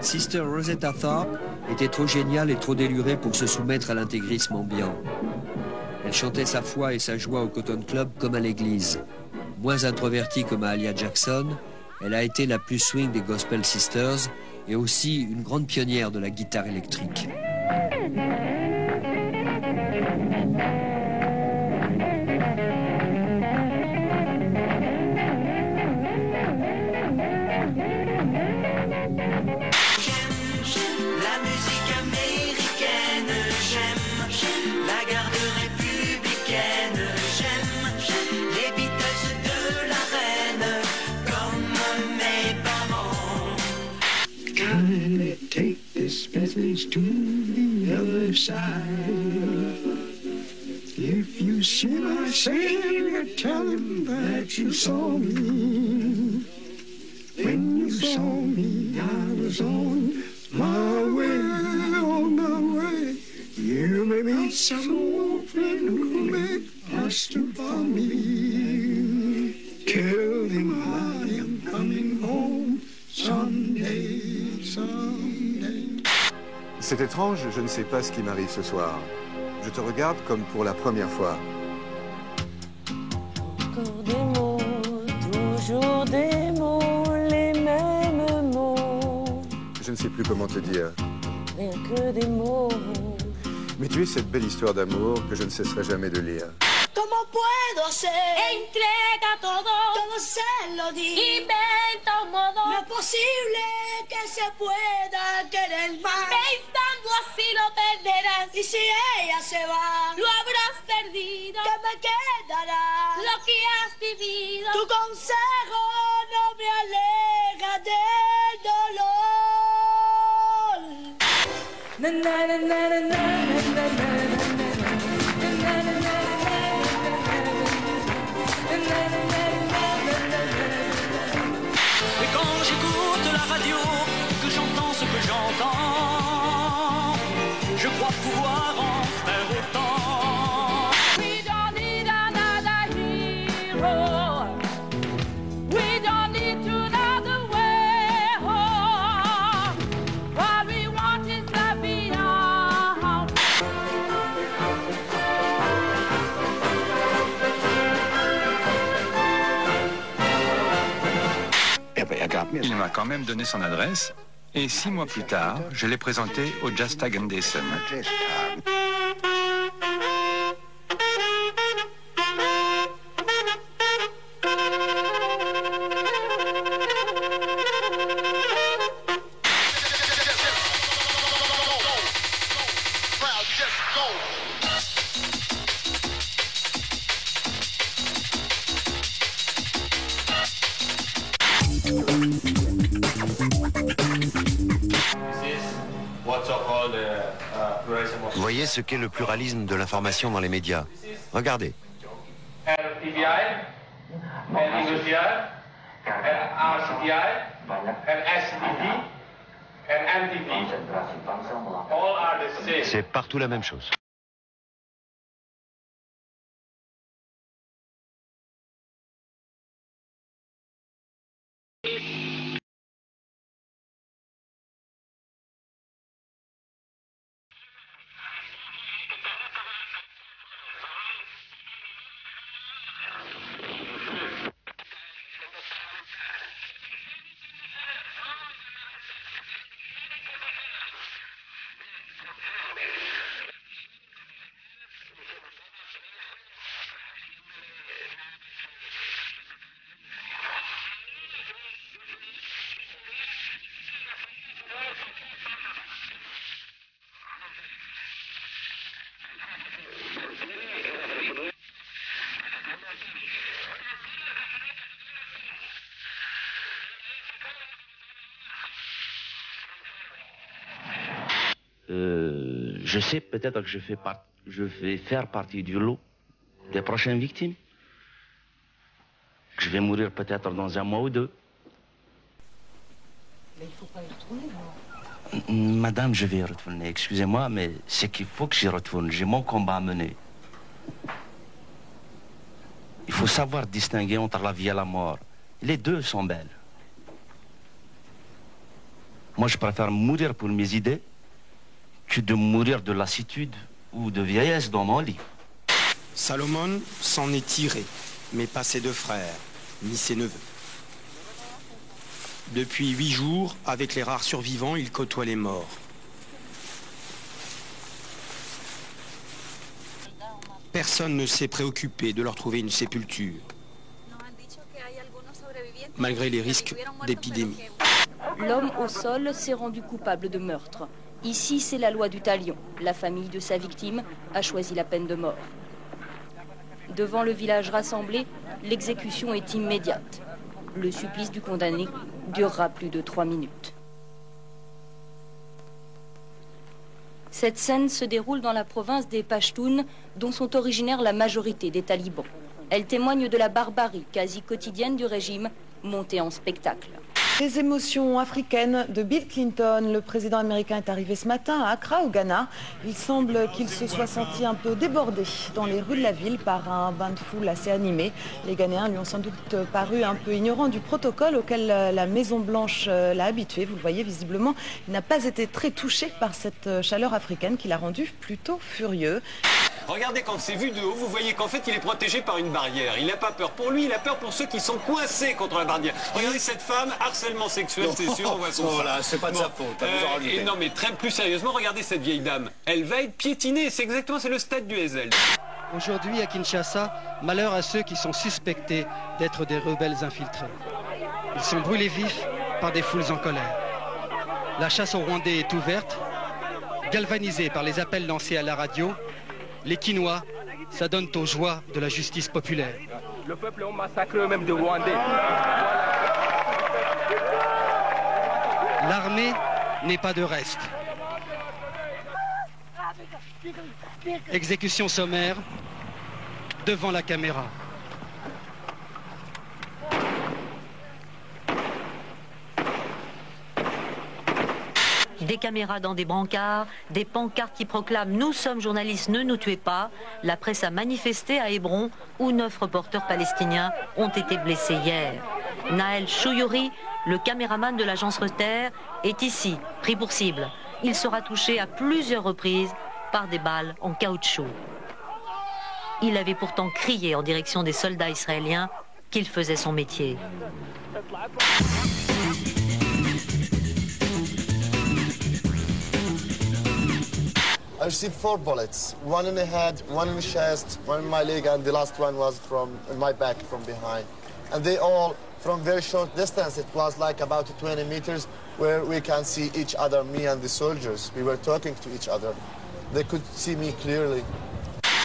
Sister Rosetta Tharpe était trop géniale et trop délurée pour se soumettre à l'intégrisme ambiant. Elle chantait sa foi et sa joie au Cotton Club comme à l'église. Moins introvertie que Mahalia Jackson, elle a été la plus swing des Gospel Sisters et aussi une grande pionnière de la guitare électrique. To the other side. If you see my Savior, tell him that you saw me. When you saw me, I was on my way. You may meet some old friend who may ask for me. Tell him I am coming home someday. C'est étrange, je ne sais pas ce qui m'arrive ce soir. Je te regarde comme pour la première fois. Encore des mots, toujours des mots, les mêmes mots. Je ne sais plus comment te dire. Rien que des mots. Mais tu es cette belle histoire d'amour que je ne cesserai jamais de lire. ¿Cómo puedo ser? Entrega todo, Todo se lo di. inventa un modo. No es posible que se pueda querer más. Pensando así lo perderás. Y si ella se va, Lo habrás perdido, ¿qué me quedará? lo que has vivido. Tu consejo no me aleja del dolor. Na, na, na, na, na, na, na, na. Et quand j'écoute la radio, que j'entends ce que j'entends, je crois pouvoir en faire autant. We don't need another hero. We don't need to know the way home. All we want is the beyond. Il m'a quand même donné son adresse et 6 mois plus tard, je l'ai présenté au Jazz Tag Anderson. Voyez ce qu'est le pluralisme de l'information dans les médias. Regardez. C'est partout la même chose. Je sais peut-être que je vais faire partie du lot des prochaines victimes. Que je vais mourir peut-être dans 1 mois ou 2. Mais il ne faut pas y retourner, moi. Madame, je vais y retourner. Excusez-moi, mais c'est qu'il faut que j'y retourne. J'ai mon combat à mener. Il faut savoir distinguer entre la vie et la mort. Les deux sont belles. Moi, je préfère mourir pour mes idées que de mourir de lassitude ou de vieillesse dans mon lit. Salomon s'en est tiré, mais pas ses deux frères, ni ses neveux. Depuis 8 jours, avec les rares survivants, il côtoie les morts. Personne ne s'est préoccupé de leur trouver une sépulture, malgré les risques d'épidémie. L'homme au sol s'est rendu coupable de meurtre. Ici, c'est la loi du talion. La famille de sa victime a choisi la peine de mort. Devant le village rassemblé, l'exécution est immédiate. Le supplice du condamné durera plus de 3 minutes. Cette scène se déroule dans la province des Pashtuns, dont sont originaires la majorité des talibans. Elle témoigne de la barbarie quasi quotidienne du régime, montée en spectacle. Les émotions africaines de Bill Clinton. Le président américain est arrivé ce matin à Accra, au Ghana. Il semble qu'il se soit senti un peu débordé dans les rues de la ville par un bain de foule assez animé. Les Ghanéens lui ont sans doute paru un peu ignorants du protocole auquel la Maison-Blanche l'a habitué. Vous le voyez visiblement, il n'a pas été très touché par cette chaleur africaine qui l'a rendu plutôt furieux. Regardez, quand c'est vu de haut, vous voyez qu'en fait, il est protégé par une barrière. Il n'a pas peur pour lui, il a peur pour ceux qui sont coincés contre la barrière. Regardez cette femme, harcèlement sexuel, c'est sûr, on voit son sang. Voilà, c'est pas de sa faute. Et non, mais très plus sérieusement, regardez cette vieille dame. Elle va être piétinée, c'est le stade du Hazel. Aujourd'hui, à Kinshasa, malheur à ceux qui sont suspectés d'être des rebelles infiltrés. Ils sont brûlés vifs par des foules en colère. La chasse aux Rwandais est ouverte, galvanisée par les appels lancés à la radio. Les Quinois s'adonnent aux joies de la justice populaire. Le peuple a massacré même de Rwandais. L'armée n'est pas de reste. Exécution sommaire devant la caméra. Des caméras dans des brancards, des pancartes qui proclament « Nous sommes journalistes, ne nous tuez pas ». La presse a manifesté à Hébron où 9 reporters palestiniens ont été blessés hier. Naël Chouyouri, le caméraman de l'agence Reuters, est ici, pris pour cible. Il sera touché à plusieurs reprises par des balles en caoutchouc. Il avait pourtant crié en direction des soldats israéliens qu'il faisait son métier. I received 4 bullets, one in the head, one in the chest, one in my leg, and the last one was from my back from behind. And they all from very short distance. It was like about 20 meters where we can see each other, me and the soldiers. We were talking to each other. They could see me clearly.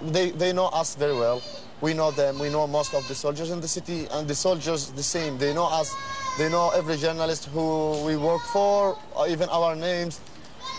They know us very well. We know them. We know most of the soldiers in the city, and the soldiers the same. They know us. They know every journalist who we work for, even our names.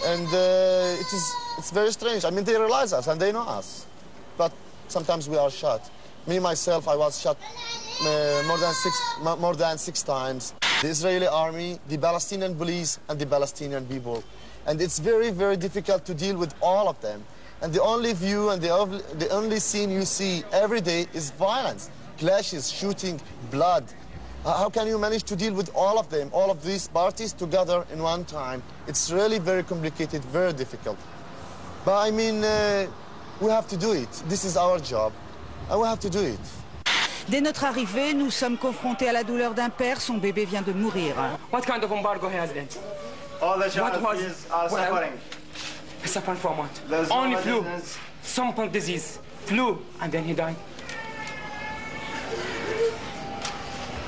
And it's very strange. I mean, they realize us and they know us. But sometimes we are shot. Me, myself, I was shot more than six times. The Israeli army, the Palestinian police, and the Palestinian people. And it's very, very difficult to deal with all of them. And the only view and the only scene you see every day is violence, clashes, shooting, blood. How can you manage to deal with all of them, all of these parties together in one time? It's really very complicated, very difficult. But I mean, we have to do it. This is our job, and we have to do it. Dès notre arrivée, nous sommes confrontés à la douleur d'un père. Son bébé vient de mourir. What kind of embargo has it? All the Chinese are suffering. Suffering from what? Only flu, simple disease, flu, and then he died.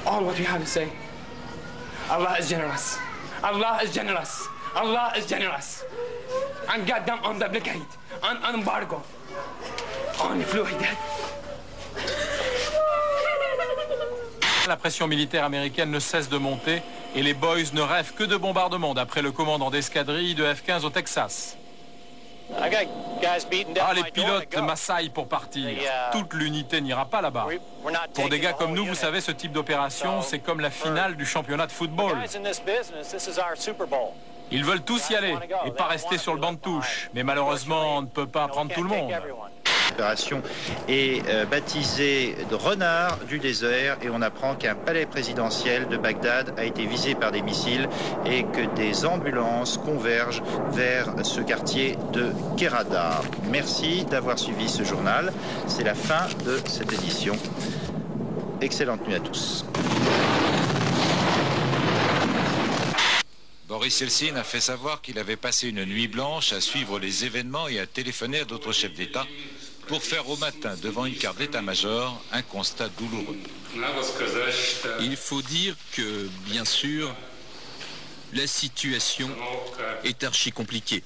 All what we have to say, Allah is generous. Allah is generous. Allah is generous. And goddamn on the blockade, on embargo. Only flu, he died. La pression militaire américaine ne cesse de monter et les boys ne rêvent que de bombardements, d'après le commandant d'escadrille de F-15 au Texas. Ah, les pilotes m'assaillent pour partir. Toute l'unité n'ira pas là-bas. Pour des gars comme nous, vous savez, ce type d'opération, c'est comme la finale du championnat de football. Ils veulent tous y aller et pas rester sur le banc de touche. Mais malheureusement, on ne peut pas prendre tout le monde. L'opération est baptisée de Renard du désert et on apprend qu'un palais présidentiel de Bagdad a été visé par des missiles et que des ambulances convergent vers ce quartier de Kerada. Merci d'avoir suivi ce journal. C'est la fin de cette édition. Excellente nuit à tous. Boris Yeltsin a fait savoir qu'il avait passé une nuit blanche à suivre les événements et à téléphoner à d'autres chefs d'État pour faire au matin, devant une carte d'état-major, un constat douloureux. Il faut dire que, bien sûr, la situation est archi compliquée.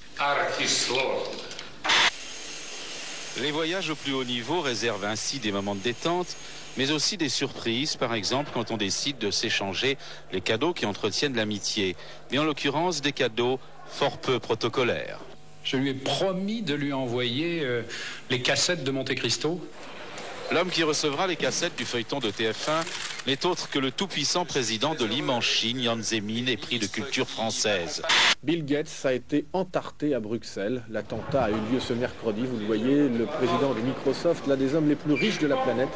Les voyages au plus haut niveau réservent ainsi des moments de détente, mais aussi des surprises, par exemple quand on décide de s'échanger les cadeaux qui entretiennent l'amitié. Mais en l'occurrence, des cadeaux fort peu protocolaires. Je lui ai promis de lui envoyer les cassettes de Monte Cristo. L'homme qui recevra les cassettes du feuilleton de TF1 n'est autre que le tout-puissant président de l'immense Chine, Jiang Zemin, épris de culture française. Bill Gates a été entarté à Bruxelles. L'attentat a eu lieu ce mercredi. Vous le voyez, le président de Microsoft, l'un des hommes les plus riches de la planète,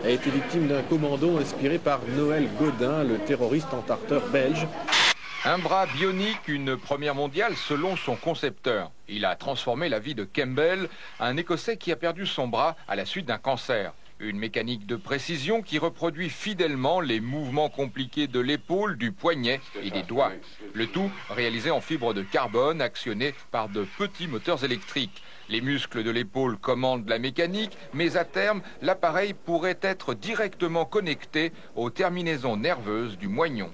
a été victime d'un commando inspiré par Noël Godin, le terroriste entarteur belge. Un bras bionique, une première mondiale selon son concepteur. Il a transformé la vie de Campbell, un Écossais qui a perdu son bras à la suite d'un cancer. Une mécanique de précision qui reproduit fidèlement les mouvements compliqués de l'épaule, du poignet et des doigts. Le tout réalisé en fibre de carbone actionné par de petits moteurs électriques. Les muscles de l'épaule commandent la mécanique, mais à terme, l'appareil pourrait être directement connecté aux terminaisons nerveuses du moignon.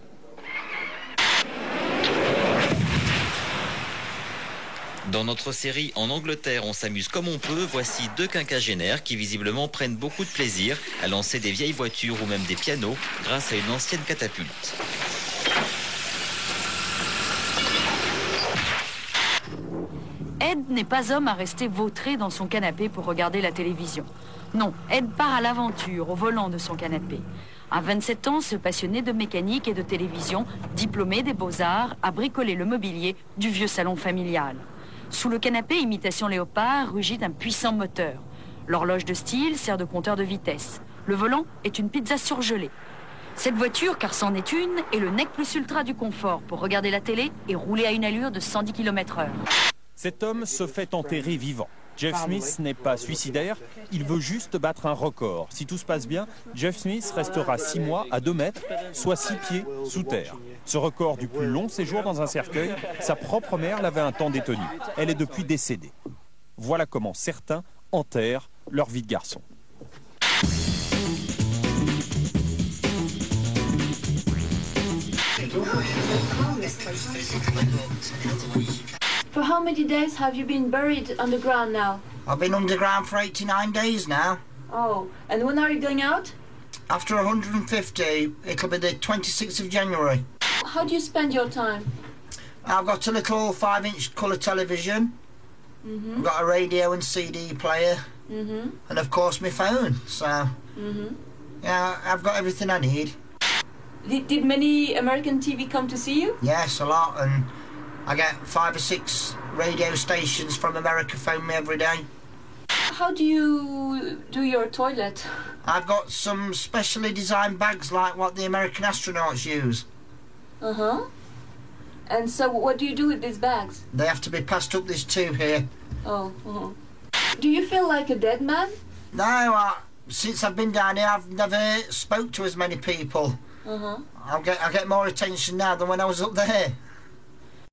Dans notre série En Angleterre, on s'amuse comme on peut, voici deux quinquagénaires qui visiblement prennent beaucoup de plaisir à lancer des vieilles voitures ou même des pianos grâce à une ancienne catapulte. Ed n'est pas homme à rester vautré dans son canapé pour regarder la télévision. Non, Ed part à l'aventure au volant de son canapé. À 27 ans, ce passionné de mécanique et de télévision, diplômé des Beaux-Arts, a bricolé le mobilier du vieux salon familial. Sous le canapé, imitation léopard, rugit un puissant moteur. L'horloge de style sert de compteur de vitesse. Le volant est une pizza surgelée. Cette voiture, car c'en est une, est le nec plus ultra du confort pour regarder la télé et rouler à une allure de 110 km/h. Cet homme se fait enterrer vivant. Jeff Smith n'est pas suicidaire, il veut juste battre un record. Si tout se passe bien, Jeff Smith restera 6 mois à 2 mètres, soit 6 pieds sous terre. Ce record du plus long séjour dans un cercueil, sa propre mère l'avait un temps détenu. Elle est depuis décédée. Voilà comment certains enterrent leur vie de garçon. For how many days have you been buried underground now? I've been underground for 89 days now. Oh, and when are you going out? After 150, it'll be the 26th of January. How do you spend your time? I've got a little 5-inch colour television. Mm-hmm. I've got a radio and CD player. Mm-hmm. And of course my phone, so... Mm-hmm. Yeah, I've got everything I need. Did many American TV come to see you? Yes, a lot, and I get 5 or 6 radio stations from America phone me every day. How do you do your toilet? I've got some specially designed bags like what the American astronauts use. Uh-huh. And so what do you do with these bags? They have to be passed up this tube here. Oh, uh-huh. Do you feel like a dead man? No, since I've been down here, I've never spoke to as many people. Uh-huh. I get more attention now than when I was up there.